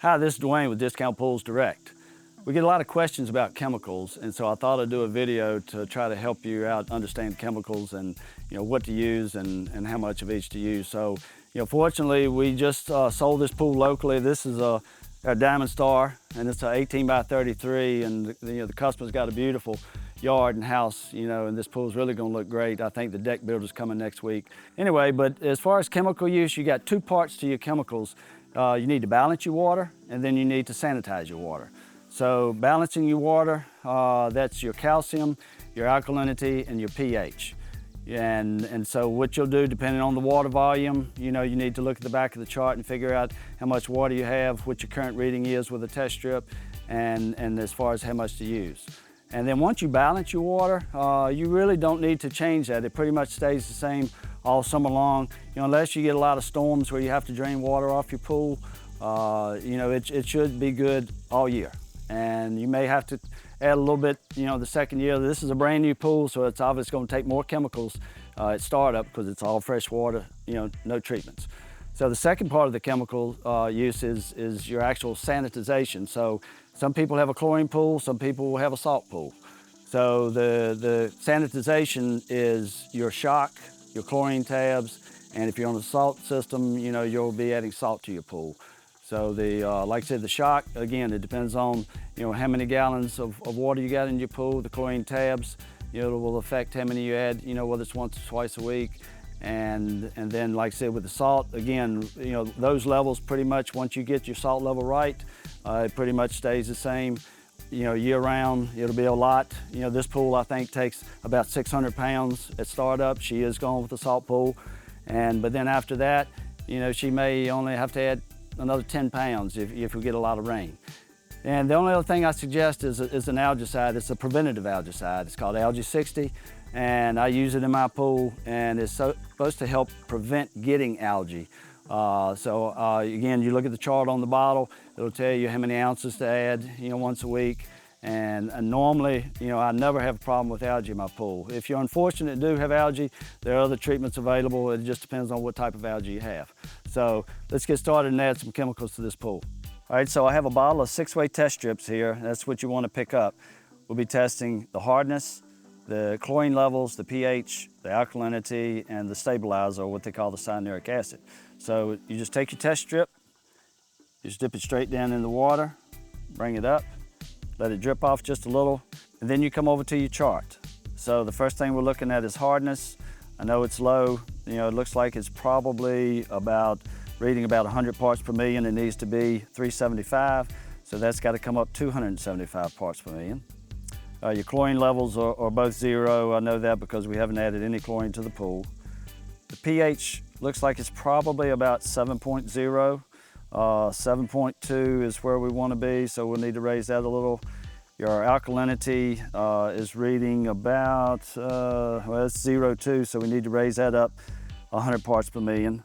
Hi, this is Dwayne with Discount Pools Direct. We get a lot of questions about chemicals, and so I thought I'd do a video to try to help you out understand chemicals and what to use and how much of each to use. So, fortunately, we just sold this pool locally. This is a Diamond Star, and it's an 18 by 33, and the customer's got a beautiful yard and house, and this pool's really going to look great. I think the deck builder's coming next week. Anyway, but as far as chemical use, you got two parts to your chemicals. You need to balance your water, and then you need to sanitize your water. So balancing your water, that's your calcium, your alkalinity, and your pH. And so what you'll do, depending on the water volume, you need to look at the back of the chart and figure out how much water you have, what your current reading is with a test strip, and as far as how much to use. And then once you balance your water, you really don't need to change that. It pretty much stays the same all summer long. Unless you get a lot of storms where you have to drain water off your pool, it should be good all year. And you may have to add a little bit, the second year. This is a brand new pool, so it's obviously going to take more chemicals at startup because it's all fresh water, no treatments. So the second part of the chemical use is your actual sanitization. So some people have a chlorine pool, some people will have a salt pool. So the sanitization is your shock, your chlorine tabs, and if you're on the salt system, you'll be adding salt to your pool. So like I said, the shock, again, it depends on how many gallons of water you got in your pool. The chlorine tabs, it will affect how many you add, whether it's once or twice a week. And then, like I said, with the salt, again, those levels pretty much, once you get your salt level right, it pretty much stays the same, year round. It'll be a lot. This pool, I think, takes about 600 pounds at startup. She is going with the salt pool. But then after that, she may only have to add another 10 pounds if we get a lot of rain. And the only other thing I suggest is an algicide. It's a preventative algicide. It's called Algae 60. And I use it in my pool, and it's supposed to help prevent getting algae. Again, you look at the chart on the bottle, it'll tell you how many ounces to add, once a week. And normally, I never have a problem with algae in my pool. If you're unfortunate to do have algae, there are other treatments available. It just depends on what type of algae you have. So let's get started and add some chemicals to this pool. All right, so I have a bottle of 6-way test strips here. That's what you want to pick up. We'll be testing the hardness, the chlorine levels, the pH, the alkalinity, and the stabilizer, or what they call the cyanuric acid. So you just take your test strip, you just dip it straight down in the water, bring it up, let it drip off just a little, and then you come over to your chart. So the first thing we're looking at is hardness. I know it's low. It looks like it's probably reading about 100 parts per million. It needs to be 375, so that's got to come up 275 parts per million. Your chlorine levels are both 0. I know that because we haven't added any chlorine to the pool. The pH looks like it's probably about 7.0. 7.2 is where we want to be, so we'll need to raise that a little. Your alkalinity is reading about, it's 0.2, so we need to raise that up 100 parts per million.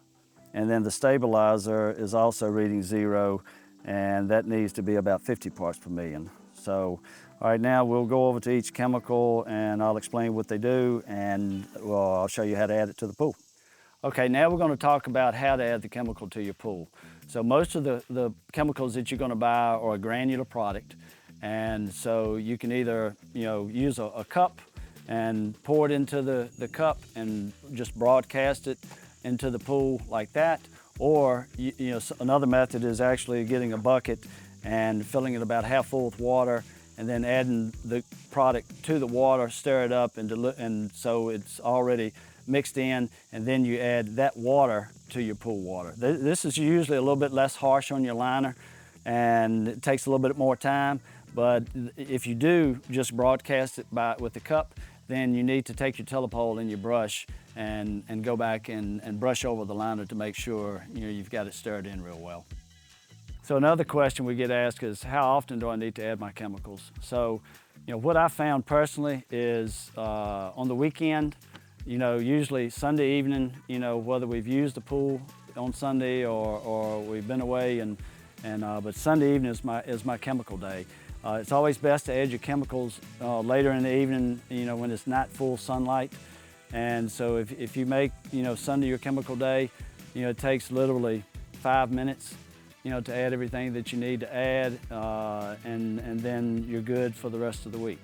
And then the stabilizer is also reading 0, and that needs to be about 50 parts per million. So, all right, now we'll go over to each chemical and I'll explain what they do, and I'll show you how to add it to the pool. Okay, now we're going to talk about how to add the chemical to your pool. So most of the chemicals that you're going to buy are a granular product, and so you can either use a cup and pour it into the cup and just broadcast it into the pool like that, or another method is actually getting a bucket and filling it about half full with water, and then adding the product to the water, stir it up, and so it's already mixed in, and then you add that water to your pool water. This is usually a little bit less harsh on your liner, and it takes a little bit more time, but if you do just broadcast it with the cup, then you need to take your telepole and your brush and go back and brush over the liner to make sure you've got it stirred in real well. So another question we get asked is, how often do I need to add my chemicals? So, what I found personally is on the weekend, usually Sunday evening, whether we've used the pool on Sunday or we've been away, but Sunday evening is my chemical day. It's always best to add your chemicals later in the evening, when it's not full sunlight. And so if you make, Sunday your chemical day, it takes literally 5 minutes. to add everything that you need to add, and then you're good for the rest of the week.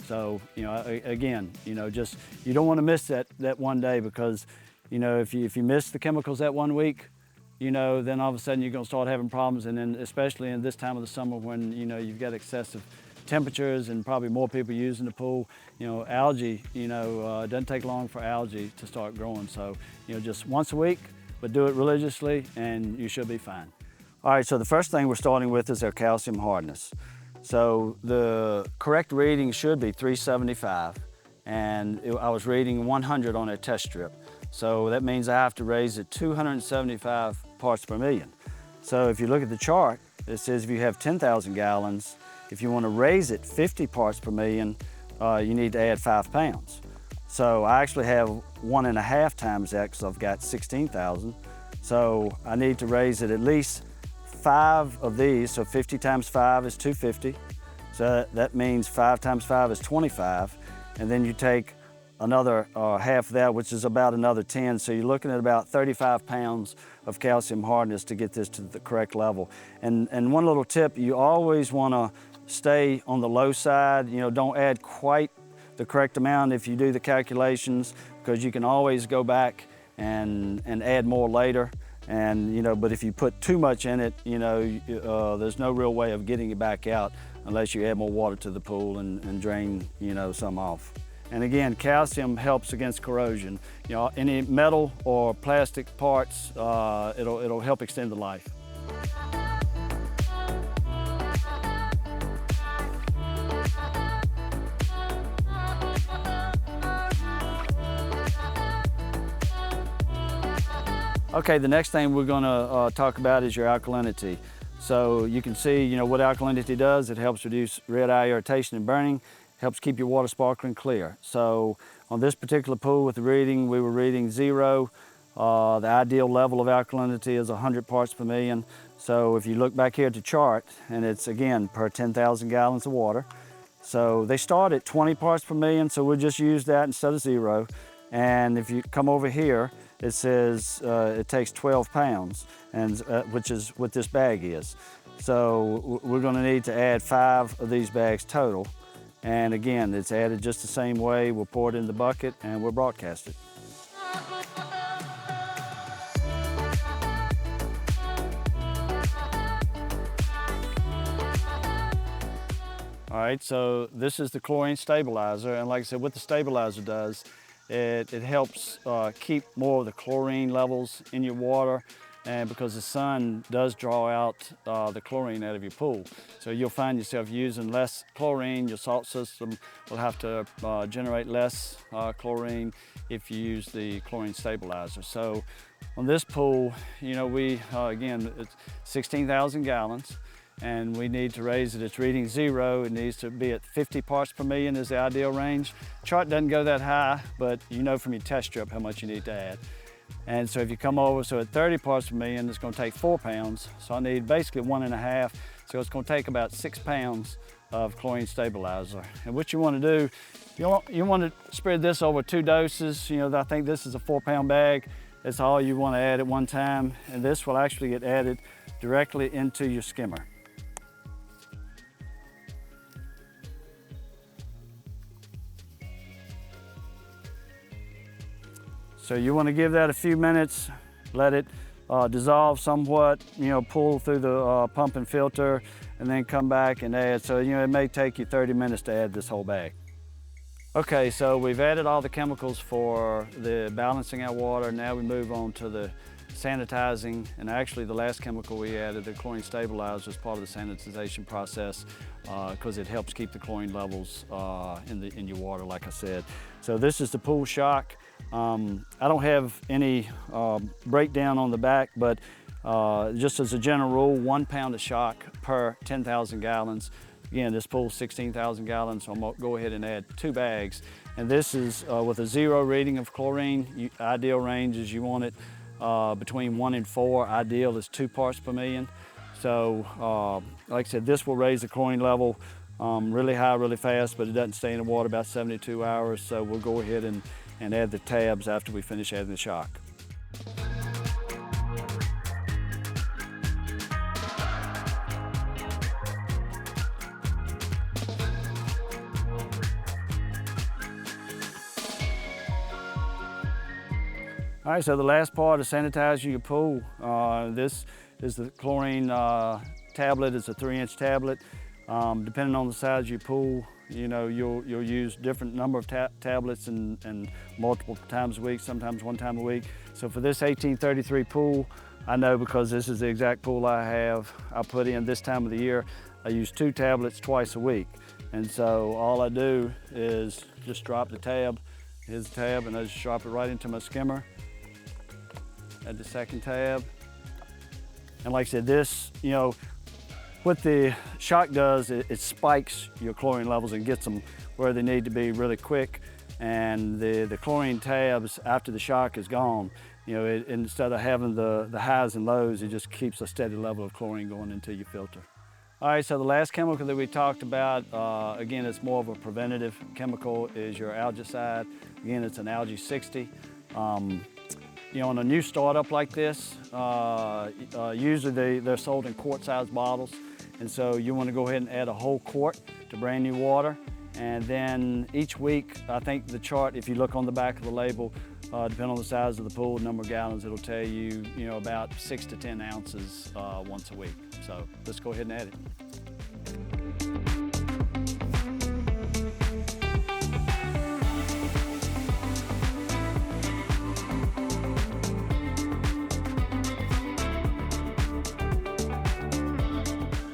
So, again, just, you don't want to miss that one day, because, if you miss the chemicals that 1 week, then all of a sudden you're going to start having problems. And then especially in this time of the summer when, you've got excessive temperatures and probably more people using the pool, algae, it doesn't take long for algae to start growing. So, just once a week, but do it religiously and you should be fine. All right, so the first thing we're starting with is our calcium hardness. So the correct reading should be 375, and I was reading 100 on a test strip. So that means I have to raise it 275 parts per million. So if you look at the chart, it says if you have 10,000 gallons, if you want to raise it 50 parts per million, you need to add 5 pounds. So I actually have 1.5 times that, because I've got 16,000. So I need to raise it at least 5 of these, so 50 times 5 is 250. So that means 5 times 5 is 25. And then you take another half of that, which is about another 10. So you're looking at about 35 pounds of calcium hardness to get this to the correct level. And one little tip, you always want to stay on the low side. Don't add quite the correct amount if you do the calculations, because you can always go back and add more later. And but if you put too much in it, there's no real way of getting it back out unless you add more water to the pool and drain some off. And again, calcium helps against corrosion. Any metal or plastic parts, it'll help extend the life. Okay, the next thing we're going to talk about is your alkalinity. So you can see, what alkalinity does. It helps reduce red eye irritation and burning, helps keep your water sparkling clear. So on this particular pool with the reading, we were reading 0. The ideal level of alkalinity is 100 parts per million. So if you look back here at the chart, and it's again per 10,000 gallons of water. So they start at 20 parts per million, so we'll just use that instead of 0. And if you come over here, it says it takes 12 pounds, and which is what this bag is. So we're going to need to add 5 of these bags total. And again, it's added just the same way. We'll pour it in the bucket and we'll broadcast it. All right, so this is the chlorine stabilizer. And like I said, what the stabilizer does, it helps keep more of the chlorine levels in your water, and because the sun does draw out the chlorine out of your pool. So you'll find yourself using less chlorine. Your salt system will have to generate less chlorine if you use the chlorine stabilizer. So on this pool, we, again, it's 16,000 gallons. And we need to raise it. It's reading 0. It needs to be at 50 parts per million is the ideal range. Chart doesn't go that high, but from your test strip how much you need to add. And so if you come over, so at 30 parts per million, it's going to take 4 pounds. So I need basically 1.5. So it's going to take about 6 pounds of chlorine stabilizer. And what you want to do, you want to spread this over 2 doses. I think this is a 4-pound bag. That's all you want to add at one time. And this will actually get added directly into your skimmer. So you want to give that a few minutes, let it dissolve somewhat, pull through the pump and filter, and then come back and add. So, it may take you 30 minutes to add this whole bag. Okay, so we've added all the chemicals for the balancing our water. Now we move on to the sanitizing, and actually the last chemical we added, the chlorine stabilizer, is part of the sanitization process because it helps keep the chlorine levels in your water, like I said. So this is the pool shock. I don't have any breakdown on the back, but just as a general rule, 1 pound of shock per 10,000 gallons. Again, this pool's 16,000 gallons, so I'm gonna go ahead and add 2 bags. And this is with a 0 reading of chlorine. Ideal range is you want it between 1 and 4. Ideal is 2 parts per million. So, like I said, this will raise the chlorine level really high, really fast, but it doesn't stay in the water about 72 hours. So we'll go ahead and add the tabs after we finish adding the shock. All right, so the last part of sanitizing your pool, this is the chlorine tablet. It's a 3-inch tablet. Depending on the size of your pool, you know, you'll use different number of tablets and multiple times a week, sometimes one time a week. So for this 1833 pool, I know because this is the exact pool I have, I put in this time of the year, I use 2 tablets twice a week. And so all I do is just drop the tab. Here's the tab, and I just drop it right into my skimmer. Add the second tab. And like I said, this, you know, what the shock does, it spikes your chlorine levels and gets them where they need to be really quick. And the chlorine tabs, after the shock is gone, you know, instead of having the highs and lows, it just keeps a steady level of chlorine going into your filter. All right, so the last chemical that we talked about, again, it's more of a preventative chemical, is your algicide. Again, it's an Algae 60. You know, on a new startup like this, usually they're sold in quart-sized bottles. And so you want to go ahead and add a whole quart to brand new water. And then each week, I think the chart, if you look on the back of the label, depending on the size of the pool, number of gallons, it'll tell you, you know, about 6 to 10 ounces once a week. So let's go ahead and add it.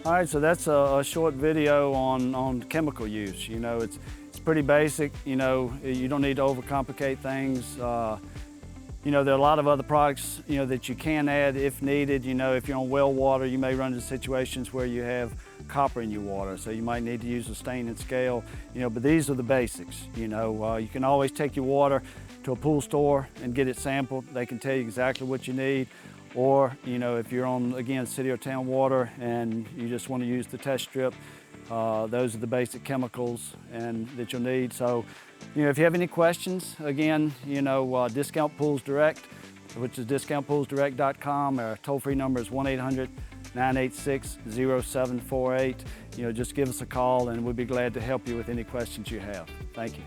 All right, so that's a short video on chemical use. You know, it's pretty basic. You know, you don't need to overcomplicate things. You know, there are a lot of other products, you know, that you can add if needed. You know, if you're on well water, you may run into situations where you have copper in your water, so you might need to use a stain and scale. You know, but these are the basics. You know, you can always take your water to a pool store and get it sampled. They can tell you exactly what you need. Or, you know, if you're on, again, city or town water and you just want to use the test strip, those are the basic chemicals that you'll need. So, you know, if you have any questions, again, you know, Discount Pools Direct, which is discountpoolsdirect.com. Our toll-free number is 1-800-986-0748. You know, just give us a call and we'll be glad to help you with any questions you have. Thank you.